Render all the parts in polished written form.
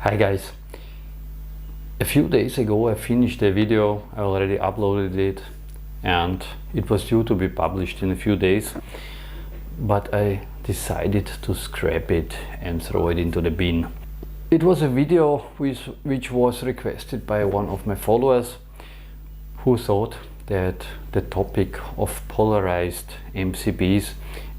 Hi guys, a few days ago I finished a video. I already uploaded it and it was due to be published in a few days, but I decided to scrap it and throw it into the bin. It was a video which was requested by one of my followers who thought that the topic of polarized MCBs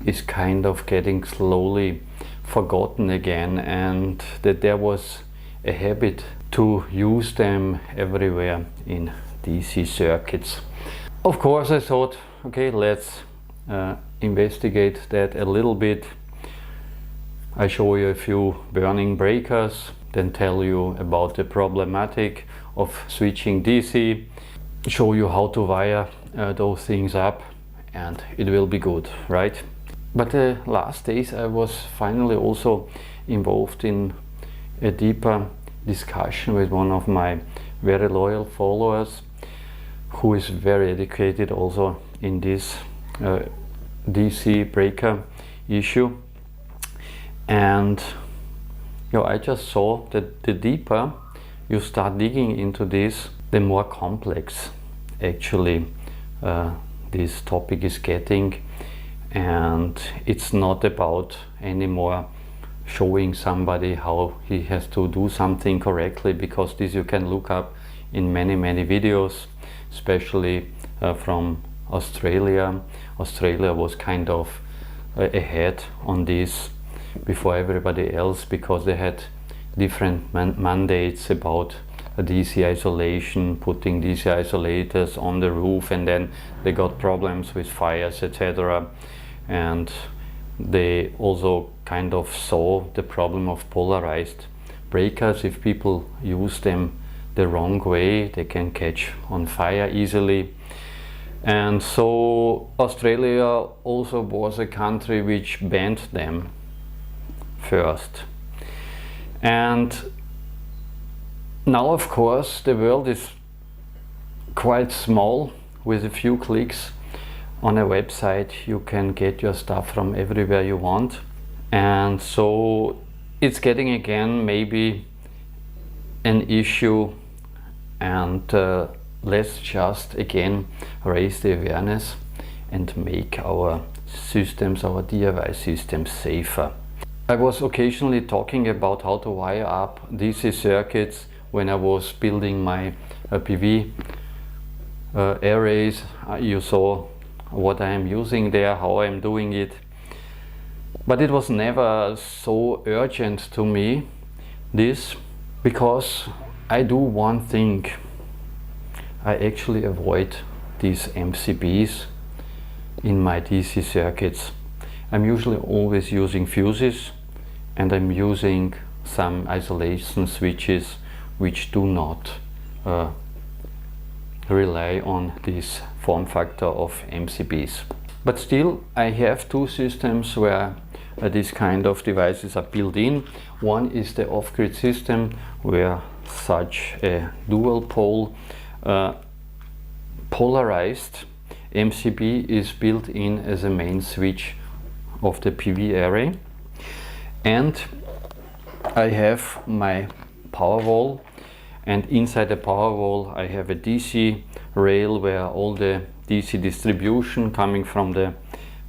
is kind of getting slowly forgotten again, and that there was a habit to use them everywhere in DC circuits. Of course I thought, okay, let's investigate that a little bit. I show you a few burning breakers, then tell you about the problematic of switching DC, show you how to wire those things up, and it will be good, right? But the last days I was finally also involved in a deeper discussion with one of my very loyal followers who is very educated also in this DC breaker issue. And I just saw that the deeper you start digging into this, the more complex actually this topic is getting. And it's not about anymore showing somebody how he has to do something correctly, because this you can look up in many videos, especially from Australia. Australia was kind of ahead on this before everybody else, because they had different mandates about DC isolation, putting DC isolators on the roof, and then they got problems with fires, etc. And they also kind of saw the problem of polarized breakers. If people use them the wrong way, they can catch on fire easily. And so Australia also was a country which banned them first. And now of course the world is quite small. With a few clicks on a website you can get your stuff from everywhere you want, and so it's getting again maybe an issue. And let's just again raise the awareness and make our systems, our DIY systems, safer. I was occasionally talking about how to wire up DC circuits when I was building my PV arrays. You saw what I am using there, how I am doing it, but it was never so urgent to me, this, because I do one thing. I actually avoid these MCBs in my DC circuits. I'm usually always using fuses, and I'm using some isolation switches which do not rely on this form factor of MCBs. But still, I have two systems where these kind of devices are built in. One is the off-grid system, where such a dual pole polarized MCB is built in as a main switch of the PV array. And I have my power wall, and inside the power wall I have a DC rail where all the DC distribution coming from the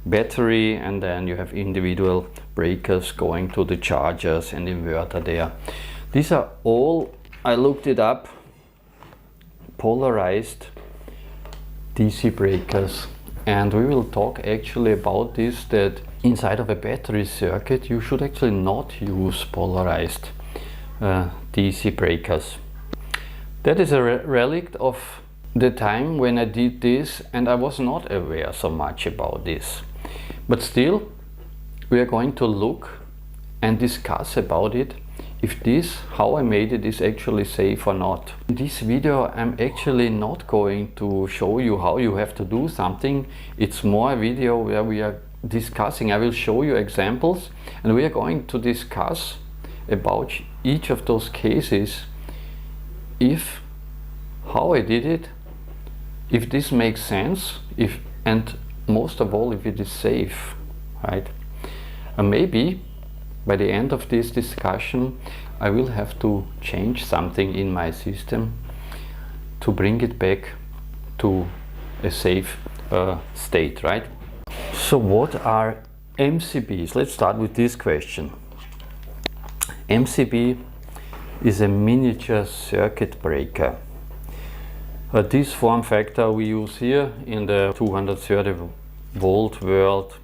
battery, and then you have individual breakers going to the chargers and inverter there. These are all, I looked it up, polarized DC breakers. And we will talk actually about this, that inside of a battery circuit you should actually not use polarized DC breakers. That is a relic of the time when I did this, and I was not aware so much about this. But still, we are going to look and discuss about it, if this, how I made it, is actually safe or not. In this video I'm actually not going to show you how you have to do something. It's more a video where we are discussing. I will show you examples, and we are going to discuss about each of those cases, if how I did it, if this makes sense, and most of all if it is safe, right? And maybe by the end of this discussion, I will have to change something in my system to bring it back to a safe state, right? So what are MCBs? Let's start with this question. MCB is a miniature circuit breaker. This form factor we use here in the 230 volt world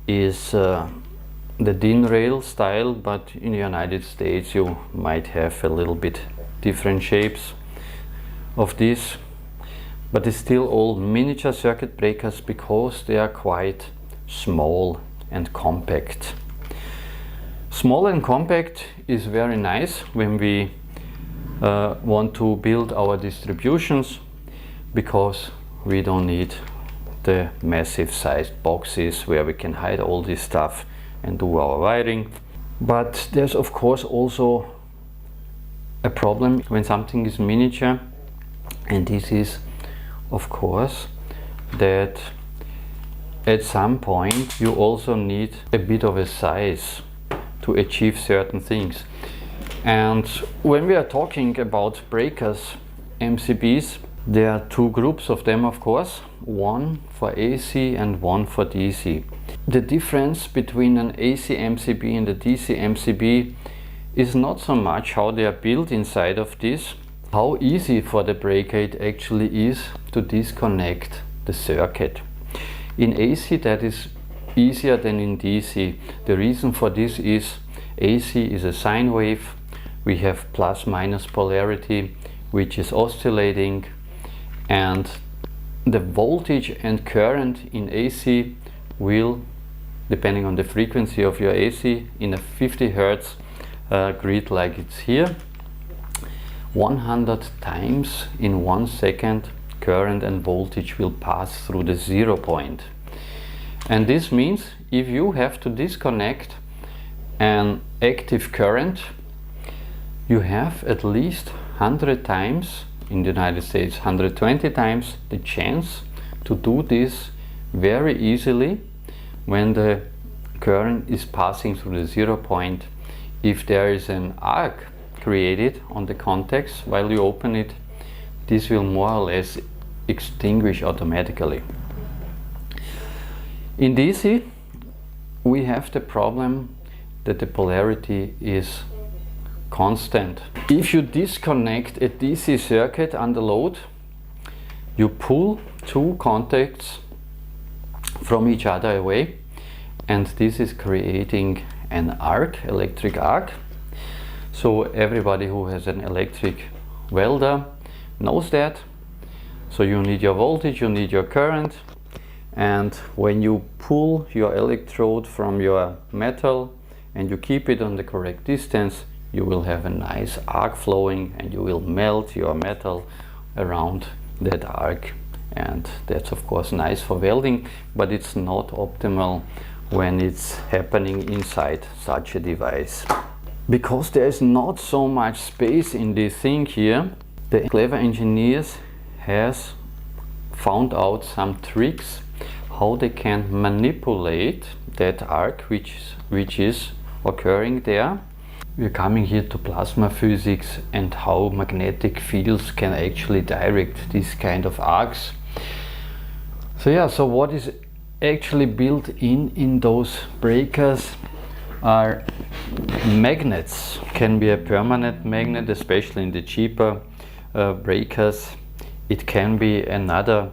is the DIN rail style, but in the United States you might have a little bit different shapes of this, but it's still all miniature circuit breakers because they are quite small and compact. Small and compact is very nice when we want to build our distributions, because we don't need the massive sized boxes where we can hide all this stuff and do our wiring. But there's of course also a problem when something is miniature, and this is of course that at some point you also need a bit of a size to achieve certain things. And when we are talking about breakers, MCBs, there are two groups of them, of course, one for AC and one for DC. The difference between an AC MCB and a DC MCB is not so much how they are built inside of this, how easy for the breaker it actually is to disconnect the circuit. In AC that is easier than in DC. The reason for this is AC is a sine wave. We have plus minus polarity which is oscillating, and the voltage and current in AC will, depending on the frequency of your AC, in a 50 Hertz grid like it's here, 100 times in 1 second current and voltage will pass through the 0 point. And this means if you have to disconnect an active current, you have at least 100 times, in the United States 120 times, the chance to do this very easily when the current is passing through the 0 point. If there is an arc created on the contacts while you open it, this will more or less extinguish automatically. In DC we have the problem that the polarity is constant. If you disconnect a DC circuit under load, you pull two contacts from each other away, and this is creating an arc, electric arc. So everybody who has an electric welder knows that. So you need your voltage, you need your current, and when you pull your electrode from your metal and you keep it on the correct distance, you will have a nice arc flowing and you will melt your metal around that arc. And that's of course nice for welding, but it's not optimal when it's happening inside such a device. Because there is not so much space in this thing here, the clever engineers has found out some tricks how they can manipulate that arc which is occurring there. We're coming here to plasma physics and how magnetic fields can actually direct these kind of arcs. So yeah, so what is actually built in those breakers are magnets. Can be a permanent magnet, especially in the cheaper breakers. It can be another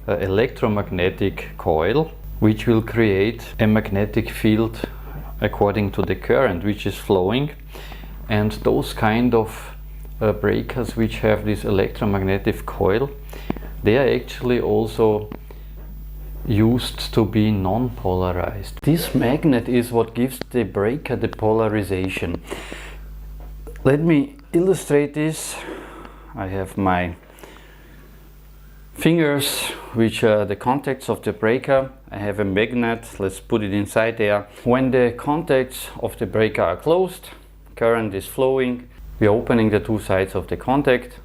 electromagnetic coil which will create a magnetic field according to the current which is flowing. And those kind of breakers which have this electromagnetic coil, they are actually also used to be non-polarized. This magnet is what gives the breaker the polarization. Let me illustrate this. I have my fingers which are the contacts of the breaker. I have a magnet, let's put it inside there. When the contacts of the breaker are closed, current is flowing, we're opening the two sides of the contact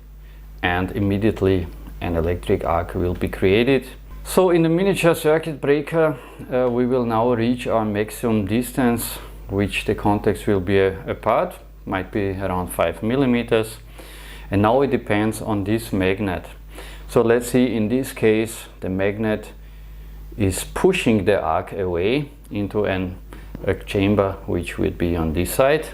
and immediately an electric arc will be created. So in the miniature circuit breaker we will now reach our maximum distance which the contacts will be apart, might be around 5 millimeters. And now it depends on this magnet. So let's see, in this case the magnet is pushing the arc away into a chamber which would be on this side.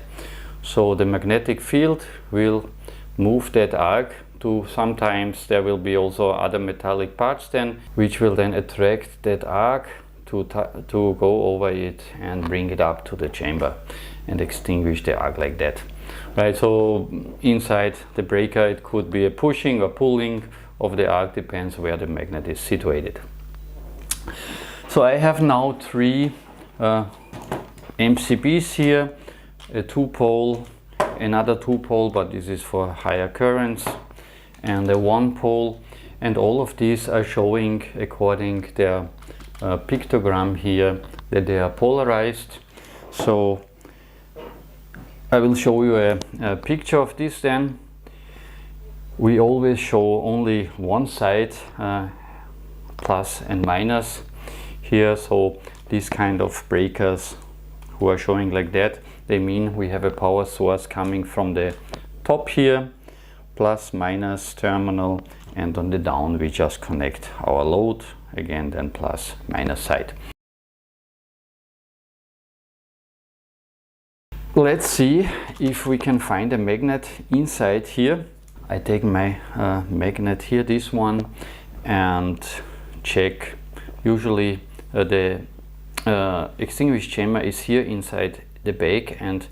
So the magnetic field will move that arc to, sometimes there will be also other metallic parts then, which will then attract that arc to go over it and bring it up to the chamber and extinguish the arc like that. Right, so inside the breaker it could be a pushing or pulling of the arc, depends where the magnet is situated. So I have now 3 MCBs here, a 2-pole, another 2-pole, but this is for higher currents, and a 1-pole, and all of these are showing, according to their pictogram here, that they are polarized. So I will show you a picture of this then. We always show only one side, plus and minus here. So these kind of breakers who are showing like that, they mean we have a power source coming from the top here, plus minus terminal, and on the down we just connect our load, again then plus minus side. Let's see if we can find a magnet inside here. I take my magnet here, this one, and check. Usually the extinguished chamber is here inside the back, and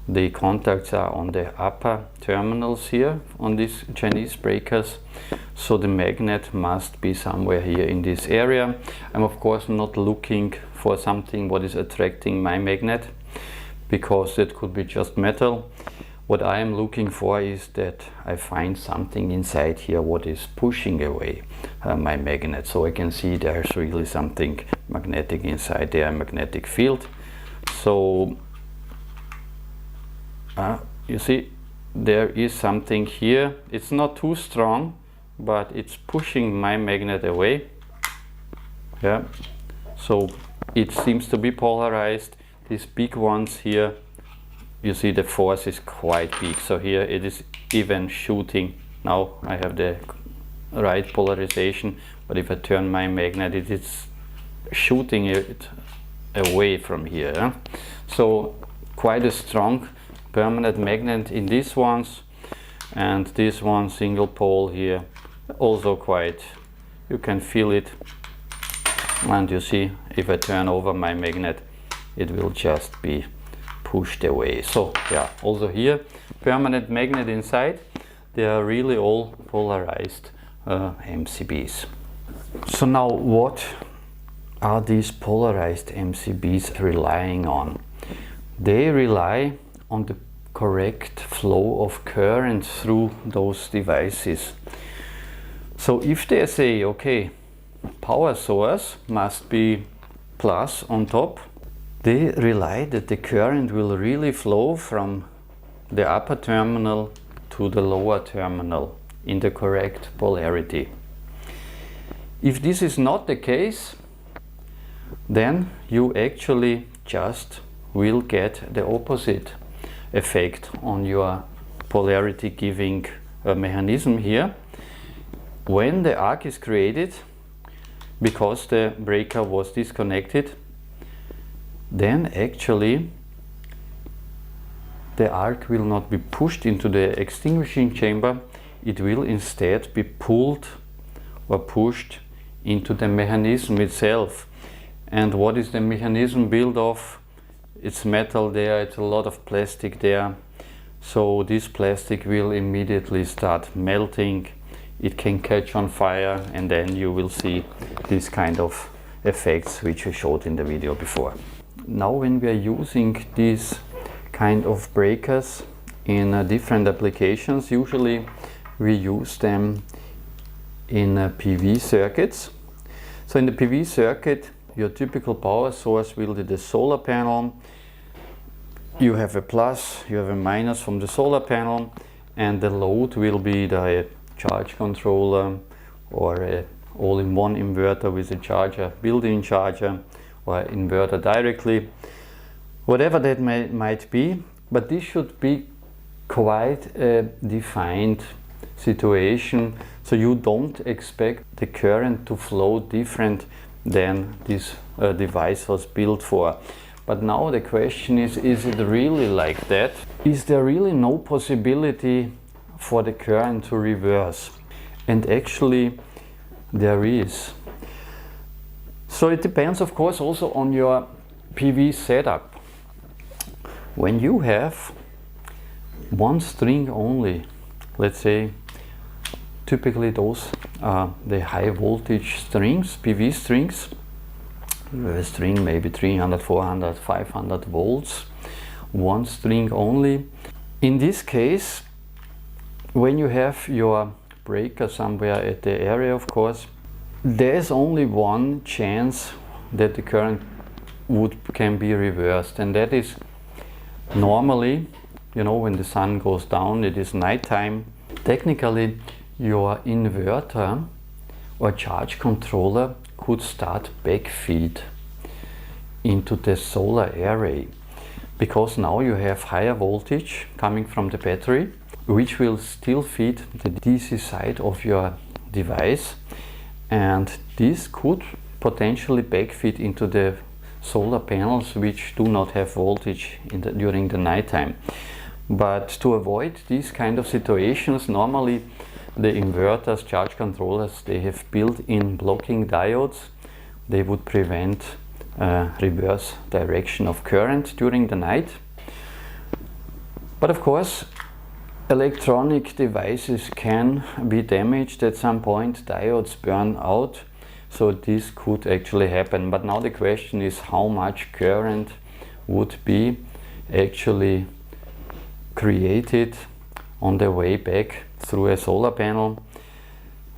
the contacts are on the upper terminals here on these Chinese breakers. So the magnet must be somewhere here in this area. I'm of course not looking for something what is attracting my magnet, because it could be just metal. What I am looking for is that I find something inside here what is pushing away my magnet, so I can see there's really something magnetic inside there, a magnetic field. So you see there is something here. It's not too strong, but it's pushing my magnet away. Yeah, so it seems to be polarized. These big ones here, you see the force is quite big, so here it is even shooting. Now I have the right polarization, but if I turn my magnet, it is shooting it away from here. So quite a strong permanent magnet in these ones, and this one single pole here also quite, you can feel it. And you see, if I turn over my magnet, it will just be pushed away. So yeah, also here permanent magnet inside. They are really all polarized MCBs. So now what are these polarized MCBs relying on? They rely on the correct flow of current through those devices. So if they say, okay, power source must be plus on top, they rely that the current will really flow from the upper terminal to the lower terminal in the correct polarity. If this is not the case, then you actually just will get the opposite effect on your polarity giving mechanism here. When the arc is created, because the breaker was disconnected, then actually the arc will not be pushed into the extinguishing chamber. It will instead be pulled or pushed into the mechanism itself. And what is the mechanism built of? It's metal there, it's a lot of plastic there. So this plastic will immediately start melting. It can catch on fire, and then you will see this kind of effects which I showed in the video before. Now when we are using these kind of breakers in different applications, usually we use them in PV circuits. So in the PV circuit, your typical power source will be the solar panel. You have a plus, you have a minus from the solar panel, and the load will be the charge controller or a all-in-one inverter with a charger, built-in charger, or inverter directly. whatever that might be, but this should be quite a defined situation, so you don't expect the current to flow different than this device was built for. But now the question is it really like that? Is there really no possibility for the current to reverse? And actually there is. So it depends, of course, also on your PV setup. When you have one string only, let's say typically those are the high voltage strings, PV strings. You have a string maybe 300, 400, 500 volts, one string only. In this case, when you have your breaker somewhere at the area, of course, there's only one chance that the current can be reversed, and that is normally, you know, when the sun goes down, it is nighttime. Technically, your inverter or charge controller could start backfeed into the solar array, because now you have higher voltage coming from the battery, which will still feed the DC side of your device, and this could potentially backfeed into the solar panels which do not have voltage during the nighttime. But to avoid these kind of situations, normally the inverters, charge controllers, they have built-in blocking diodes. They would prevent reverse direction of current during the night. But of course, electronic devices can be damaged at some point, diodes burn out, so this could actually happen. But now the question is how much current would be actually created on the way back through a solar panel.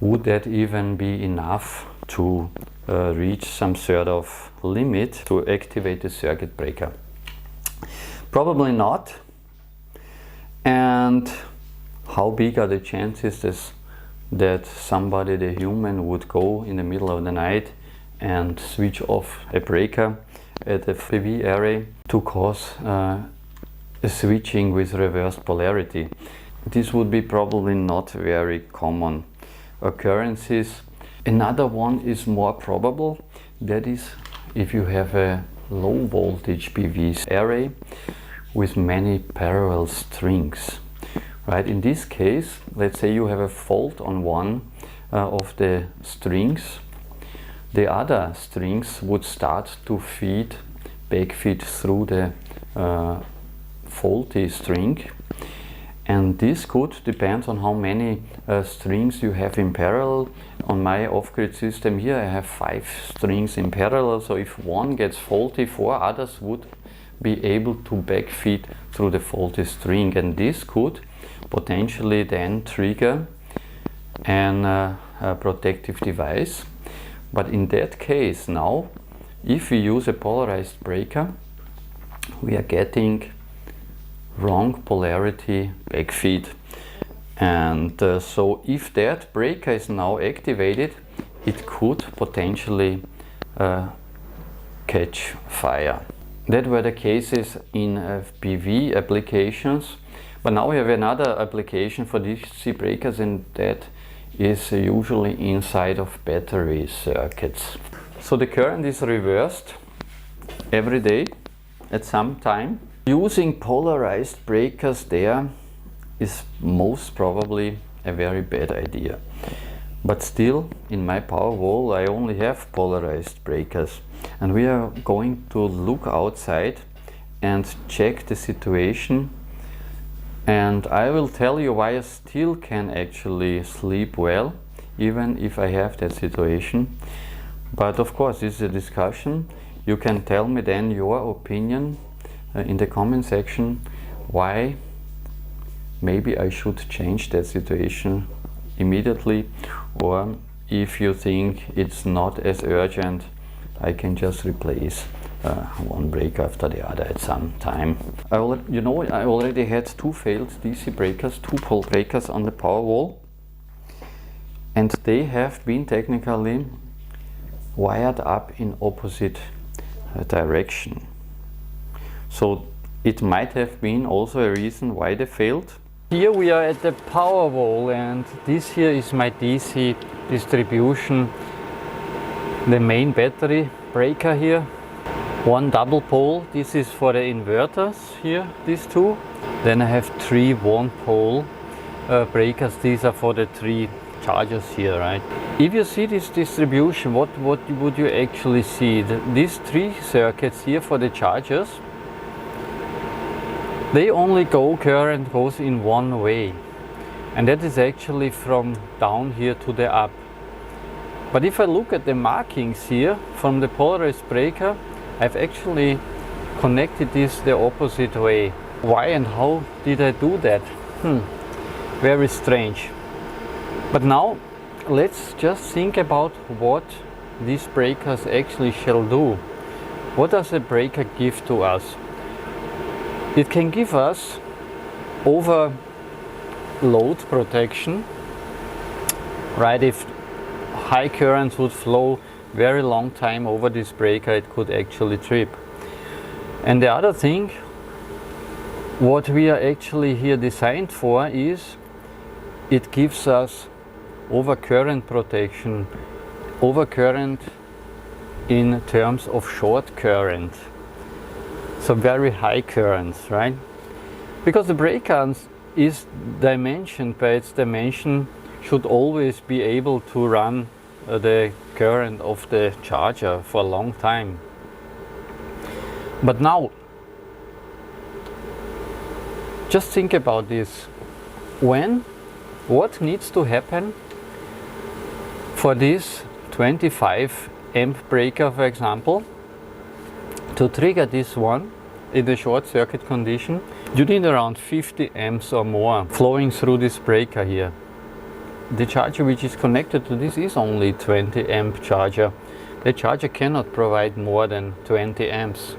Would that even be enough to reach some sort of limit to activate the circuit breaker? Probably not. And how big are the chances that somebody, the human, would go in the middle of the night and switch off a breaker at a PV array to cause a switching with reverse polarity? This would be probably not very common occurrences. Another one is more probable. That is, if you have a low voltage PV array with many parallel strings, right? In this case, let's say you have a fault on one of the strings. The other strings would start to backfeed through the faulty string, and this could depend on how many strings you have in parallel. On my off-grid system here, I have 5 strings in parallel, so if one gets faulty, 4 others would be able to backfeed through the faulty string, and this could potentially then trigger a protective device. But in that case now, if we use a polarized breaker, we are getting wrong polarity backfeed, and so if that breaker is now activated, it could potentially catch fire. That were the cases in PV applications, but now we have another application for DC breakers, and that is usually inside of battery circuits. So the current is reversed every day at some time. Using polarized breakers there is most probably a very bad idea. But still, in my Powerwall I only have polarized breakers, and we are going to look outside and check the situation, and I will tell you why I still can actually sleep well even if I have that situation. But of course, this is a discussion. You can tell me then your opinion in the comment section why maybe I should change that situation immediately, or if you think it's not as urgent, I can just replace one breaker after the other at some time. I already had 2 failed DC breakers, 2 pole breakers on the Powerwall, and they have been technically wired up in opposite direction. So it might have been also a reason why they failed. Here we are at the power wall, and this here is my DC distribution, the main battery breaker here. One double pole, this is for the inverters here, these two. Then I have 3 one pole breakers, these are for the 3 chargers here, right? If you see this distribution, what would you actually see? These 3 circuits here for the chargers, they only current goes in one way, and that is actually from down here to the up. But if I look at the markings here from the polarized breaker, I've actually connected this the opposite way. Why and how did I do that? Very strange. But now let's just think about what these breakers actually shall do. What does a breaker give to us? It can give us overload protection, right? If high currents would flow very long time over this breaker, it could actually trip. And the other thing, what we are actually here designed for is, it gives us overcurrent protection, overcurrent in terms of short current. So very high currents, right? Because the breaker is dimensioned by its dimension, should always be able to run the current of the charger for a long time. But now, just think about this. What needs to happen for this 25 amp breaker, for example, to trigger this one in the short circuit condition? You need around 50 amps or more flowing through this breaker here. The charger which is connected to this is only 20 amp charger. The charger cannot provide more than 20 amps.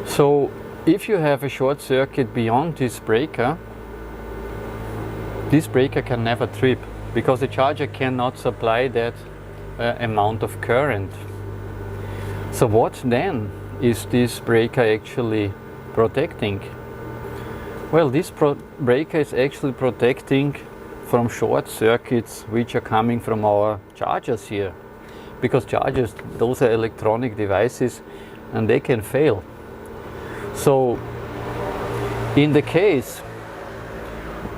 So if you have a short circuit beyond this breaker can never trip, because the charger cannot supply that amount of current. So what then is this breaker actually protecting? Well, this breaker is actually protecting from short circuits which are coming from our chargers here. Because chargers, those are electronic devices and they can fail. So in the case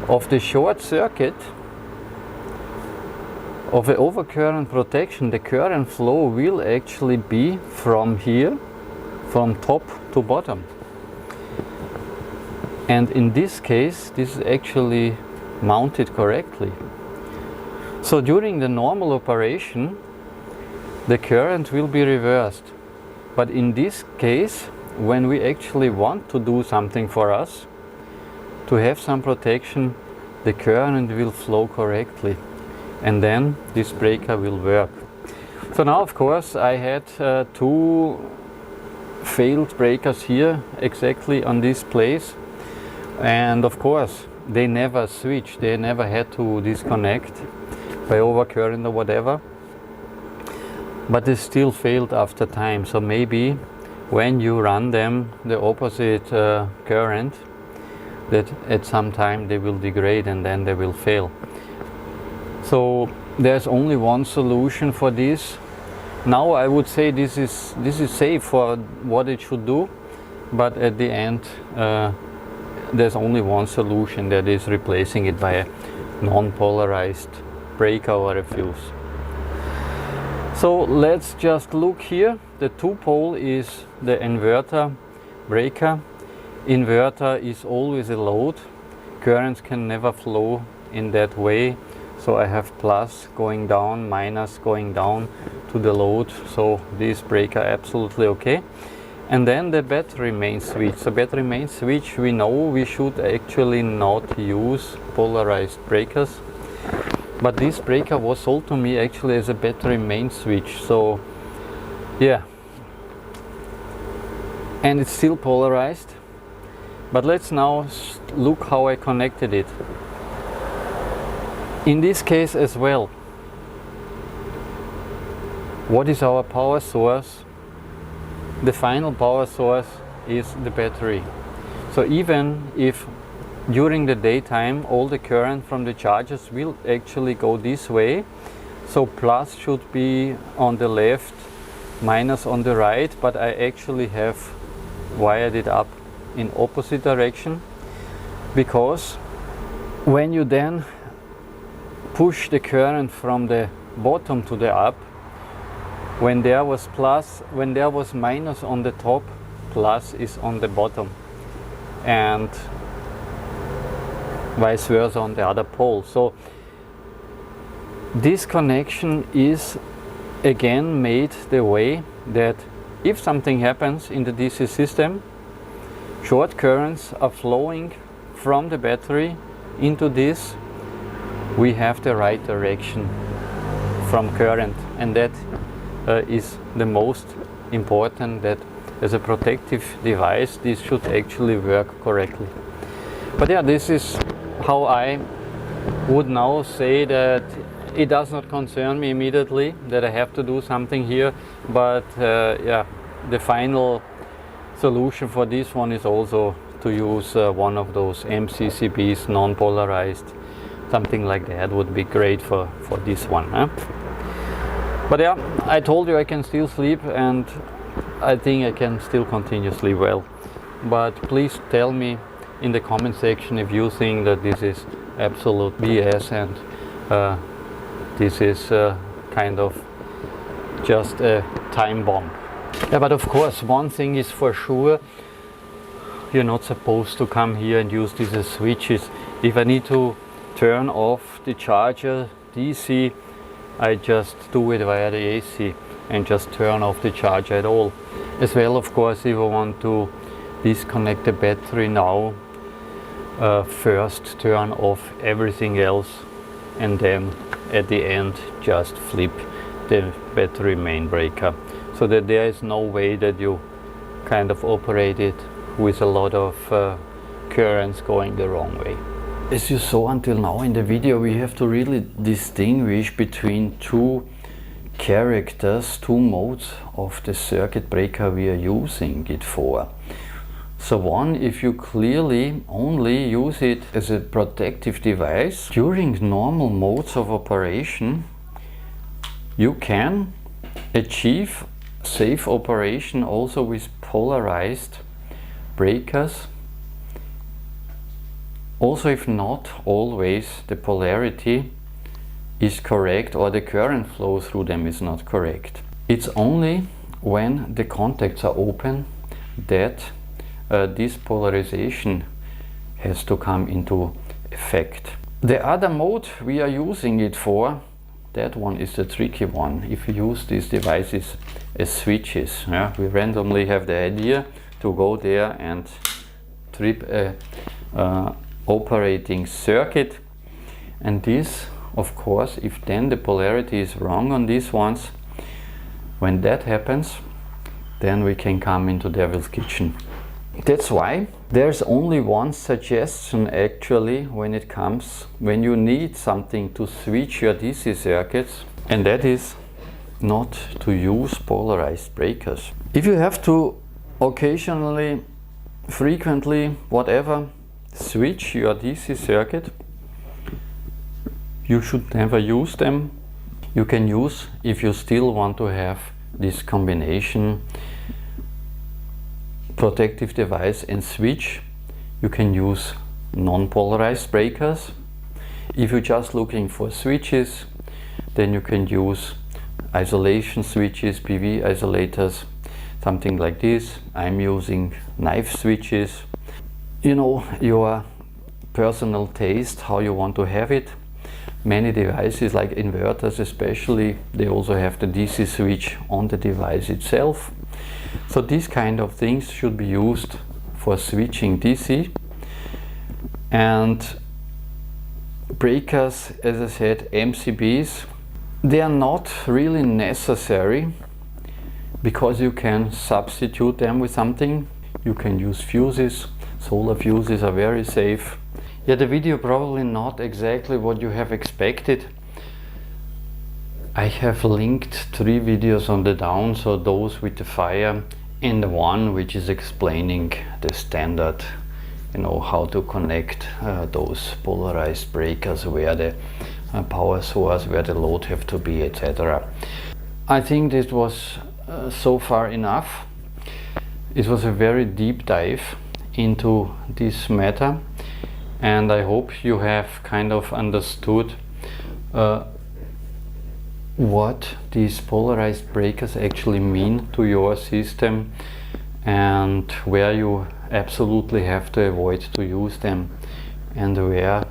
of the short circuit of the overcurrent protection, the current flow will actually be from here, from top to bottom. And in this case, this is actually mounted correctly. So during the normal operation, the current will be reversed. But in this case, when we actually want to do something for us, to have some protection, the current will flow correctly. And then this breaker will work. So now, of course, I had 2 failed breakers here exactly on this place. And of course, they never switched. They never had to disconnect by overcurrent or whatever. But they still failed after time. So maybe when you run them the opposite current, that at some time they will degrade and then they will fail. So there's only one solution for this. Now I would say this is safe for what it should do, but at the end there's only one solution, that is replacing it by a non-polarized breaker or a fuse. So let's just look here. The 2-pole is the inverter breaker. Inverter is always a load. Currents can never flow in that way. So I have plus going down, minus going down to the load. So this breaker absolutely okay. And then the battery main switch. So battery main switch, we know we should actually not use polarized breakers. But this breaker was sold to me actually as a battery main switch. So yeah. And it's still polarized. But let's now look how I connected it. In this case as well, what is our power source? The final power source is the battery. So even if during the daytime all the current from the chargers will actually go this way, so plus should be on the left, minus on the right, but I actually have wired it up in opposite direction, because when you then push the current from the bottom to the up, when there was plus, when there was minus on the top, plus is on the bottom, and vice versa on the other pole. So this connection is again made the way that if something happens in the DC system, short currents are flowing from the battery into this, we have the right direction from current, and that is the most important, that as a protective device this should actually work correctly. But yeah, this is how I would now say that it does not concern me immediately that I have to do something here, but yeah, the final solution for this one is also to use one of those MCCBs, non-polarized, something like that would be great for this one, huh? But yeah, I told you I can still sleep, and I think I can still continue to sleep well. But please tell me in the comment section if you think that this is absolute BS and this is kind of just a time bomb. Yeah, but of course one thing is for sure, you're not supposed to come here and use these as switches. If I need to turn off the charger DC, I just do it via the AC and just turn off the charger at all. As well, of course, if I want to disconnect the battery now, first turn off everything else, and then at the end just flip the battery main breaker, so that there is no way that you kind of operate it with a lot of currents going the wrong way. As you saw until now in the video, we have to really distinguish between two characters, two modes of the circuit breaker we are using it for. So one, if you clearly only use it as a protective device during normal modes of operation, you can achieve safe operation also with polarized breakers. Also, if not always the polarity is correct or the current flow through them is not correct. It's only when the contacts are open that this polarization has to come into effect. The other mode we are using it for, that one is the tricky one. If you use these devices as switches, yeah, we randomly have the idea to go there and trip a operating circuit, and this, of course, if then the polarity is wrong on these ones, when that happens, then we can come into Devil's Kitchen. That's why there's only one suggestion actually when you need something to switch your DC circuits, and that is not to use polarized breakers. If you have to occasionally, frequently, whatever, switch your DC circuit, you should never use them. You can use, if you still want to have this combination protective device and switch, you can use non-polarized breakers. If you're just looking for switches, then you can use isolation switches, PV isolators, something like this. I'm using knife switches. You know, your personal taste, how you want to have it. Many devices, like inverters especially, they also have the DC switch on the device itself. So these kind of things should be used for switching DC. And breakers, as I said, MCBs, they are not really necessary, because you can substitute them with something. You can use fuses. Solar fuses are very safe. Yeah, the video probably not exactly what you have expected. I have linked 3 videos on the down, so those with the fire and the one which is explaining the standard, how to connect those polarized breakers, where the power source, where the load have to be, etc. I think this was so far enough. It was a very deep dive into this matter, and I hope you have kind of understood what these polarized breakers actually mean to your system, and where you absolutely have to avoid to use them, and where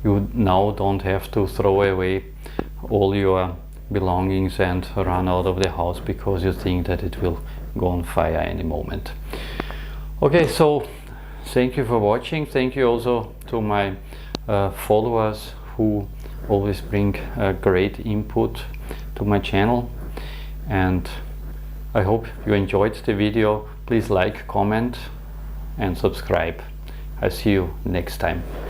you now don't have to throw away all your belongings and run out of the house because you think that it will go on fire any moment. Okay, so thank you for watching. Thank you also to my followers who always bring great input to my channel, and I hope you enjoyed the video. Please like, comment and subscribe. I'll see you next time.